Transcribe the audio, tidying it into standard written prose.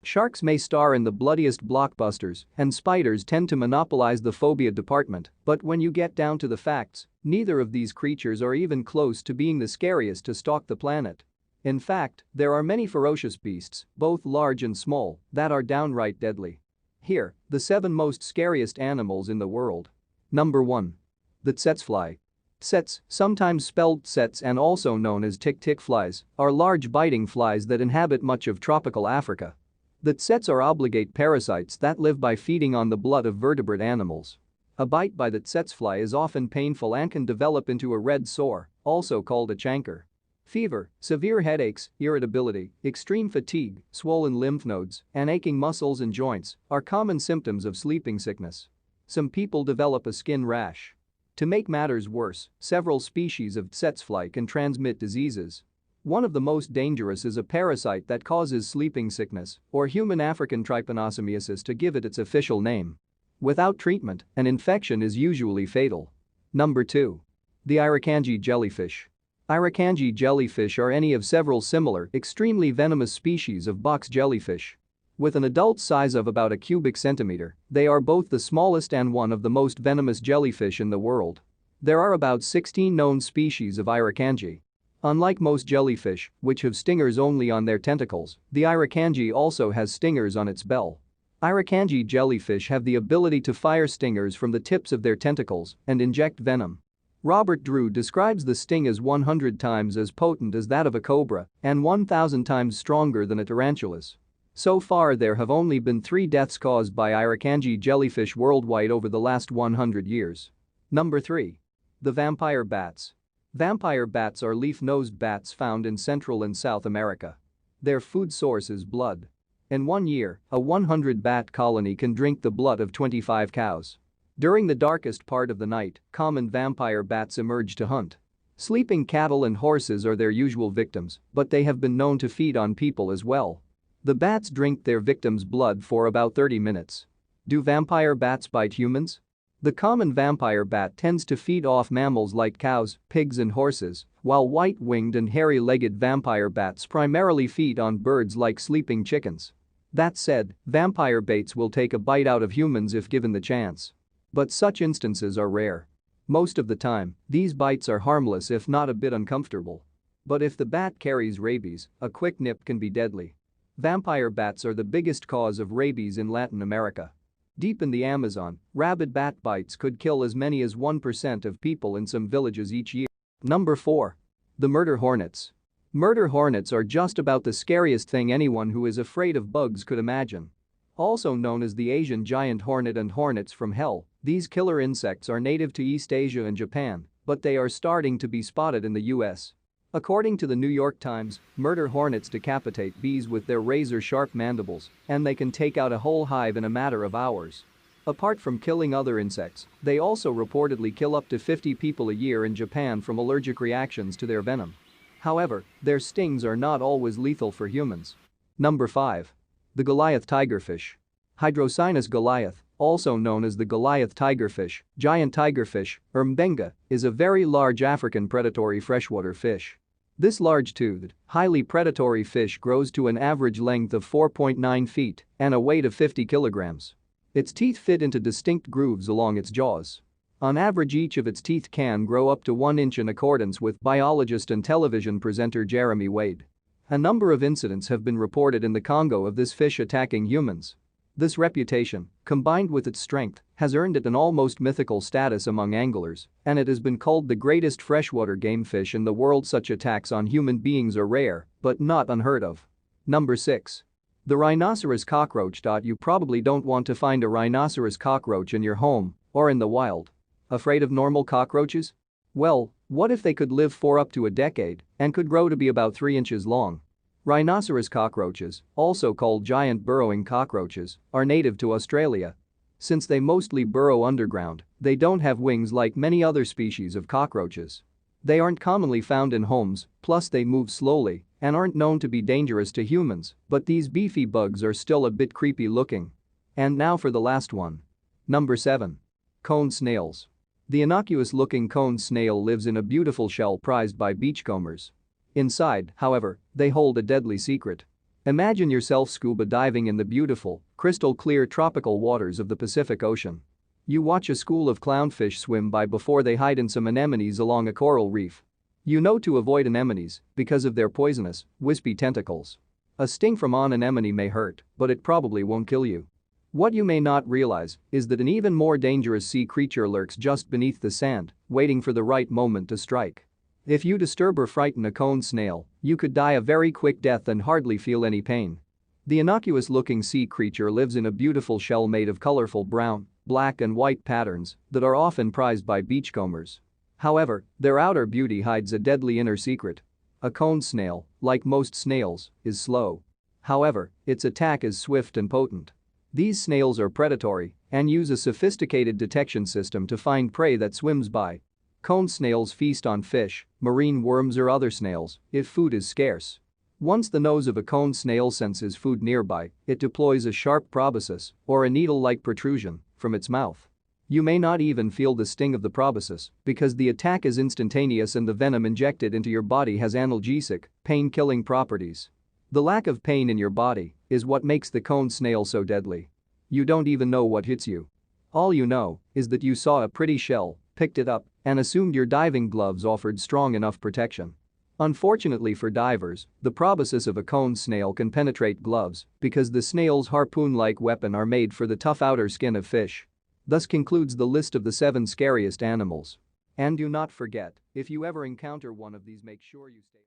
Sharks may star in the bloodiest blockbusters, and spiders tend to monopolize the phobia department, but when you get down to the facts, neither of these creatures are even close to being the scariest to stalk the planet. In fact, there are many ferocious beasts, both large and small, that are downright deadly. Here, the 7 most scariest animals in the world. Number 1. The tsetsefly. Tsets, sometimes spelled tsets and also known as tick-tick flies, are large biting flies that inhabit much of tropical Africa. The tsets are obligate parasites that live by feeding on the blood of vertebrate animals. A bite by the tsetsefly is often painful and can develop into a red sore, also called a chancre. Fever, severe headaches, irritability, extreme fatigue, swollen lymph nodes, and aching muscles and joints are common symptoms of sleeping sickness. Some people develop a skin rash. To make matters worse, several species of tsetsefly can transmit diseases. One of the most dangerous is a parasite that causes sleeping sickness, or human African trypanosomiasis to give it its official name. Without treatment, an infection is usually fatal. Number 2. The irukandji jellyfish. Irukandji jellyfish are any of several similar, extremely venomous species of box jellyfish. With an adult size of about a cubic centimeter, they are both the smallest and one of the most venomous jellyfish in the world. There are about 16 known species of irukandji. Unlike most jellyfish, which have stingers only on their tentacles, the irukandji also has stingers on its bell. Irukandji jellyfish have the ability to fire stingers from the tips of their tentacles and inject venom. Robert Drew describes the sting as 100 times as potent as that of a cobra and 1,000 times stronger than a tarantula's. So far there have only been 3 deaths caused by irukandji jellyfish worldwide over the last 100 years. Number 3. The vampire bats. Vampire bats are leaf-nosed bats found in Central and South America. Their food source is blood. In 1 year, a 100-bat colony can drink the blood of 25 cows. During the darkest part of the night, common vampire bats emerge to hunt. Sleeping cattle and horses are their usual victims, but they have been known to feed on people as well. The bats drink their victims' blood for about 30 minutes. Do vampire bats bite humans? The common vampire bat tends to feed off mammals like cows, pigs and horses, while white-winged and hairy-legged vampire bats primarily feed on birds like sleeping chickens. That said, vampire baits will take a bite out of humans if given the chance. But such instances are rare. Most of the time, these bites are harmless if not a bit uncomfortable. But if the bat carries rabies, a quick nip can be deadly. Vampire bats are the biggest cause of rabies in Latin America. Deep in the Amazon, rabid bat bites could kill as many as 1% of people in some villages each year. Number 4. The murder hornets. Murder hornets are just about the scariest thing anyone who is afraid of bugs could imagine. Also known as the Asian giant hornet and hornets from hell, these killer insects are native to East Asia and Japan, but they are starting to be spotted in the US. According to the New York Times, murder hornets decapitate bees with their razor-sharp mandibles, and they can take out a whole hive in a matter of hours. Apart from killing other insects, they also reportedly kill up to 50 people a year in Japan from allergic reactions to their venom. However, their stings are not always lethal for humans. Number 5. The Goliath tigerfish. Hydrocynus goliath, also known as the Goliath tigerfish, giant tigerfish, or mbenga, is a very large African predatory freshwater fish. This large-toothed, highly predatory fish grows to an average length of 4.9 feet and a weight of 50 kilograms. Its teeth fit into distinct grooves along its jaws. On average, each of its teeth can grow up to 1 inch in accordance with biologist and television presenter Jeremy Wade. A number of incidents have been reported in the Congo of this fish attacking humans. This reputation, combined with its strength, has earned it an almost mythical status among anglers, and it has been called the greatest freshwater game fish in the world. Such attacks on human beings are rare, but not unheard of. Number 6. The rhinoceros cockroach. You probably don't want to find a rhinoceros cockroach in your home or in the wild. Afraid of normal cockroaches? Well, what if they could live for up to a decade and could grow to be about 3 inches long? Rhinoceros cockroaches, also called giant burrowing cockroaches, are native to Australia. Since they mostly burrow underground, they don't have wings like many other species of cockroaches. They aren't commonly found in homes, plus they move slowly and aren't known to be dangerous to humans, but these beefy bugs are still a bit creepy looking. And now for the last one. Number 7. Cone snails. The innocuous-looking cone snail lives in a beautiful shell prized by beachcombers. Inside, however, they hold a deadly secret. Imagine yourself scuba diving in the beautiful, crystal-clear tropical waters of the Pacific Ocean. You watch a school of clownfish swim by before they hide in some anemones along a coral reef. You know to avoid anemones because of their poisonous, wispy tentacles. A sting from an anemone may hurt, but it probably won't kill you. What you may not realize is that an even more dangerous sea creature lurks just beneath the sand, waiting for the right moment to strike. If you disturb or frighten a cone snail, you could die a very quick death and hardly feel any pain. The innocuous-looking sea creature lives in a beautiful shell made of colorful brown, black and white patterns that are often prized by beachcombers. However, their outer beauty hides a deadly inner secret. A cone snail, like most snails, is slow. However, its attack is swift and potent. These snails are predatory and use a sophisticated detection system to find prey that swims by. Cone snails feast on fish, marine worms or other snails if food is scarce. Once the nose of a cone snail senses food nearby, it deploys a sharp proboscis, or a needle-like protrusion, from its mouth. You may not even feel the sting of the proboscis because the attack is instantaneous and the venom injected into your body has analgesic, pain-killing properties. The lack of pain in your body is what makes the cone snail so deadly. You don't even know what hits you. All you know is that you saw a pretty shell, picked it up, and assumed your diving gloves offered strong enough protection. Unfortunately for divers, the proboscis of a cone snail can penetrate gloves because the snail's harpoon-like weapon are made for the tough outer skin of fish. Thus concludes the list of the 7 scariest animals. And do not forget, if you ever encounter one of these, make sure you stay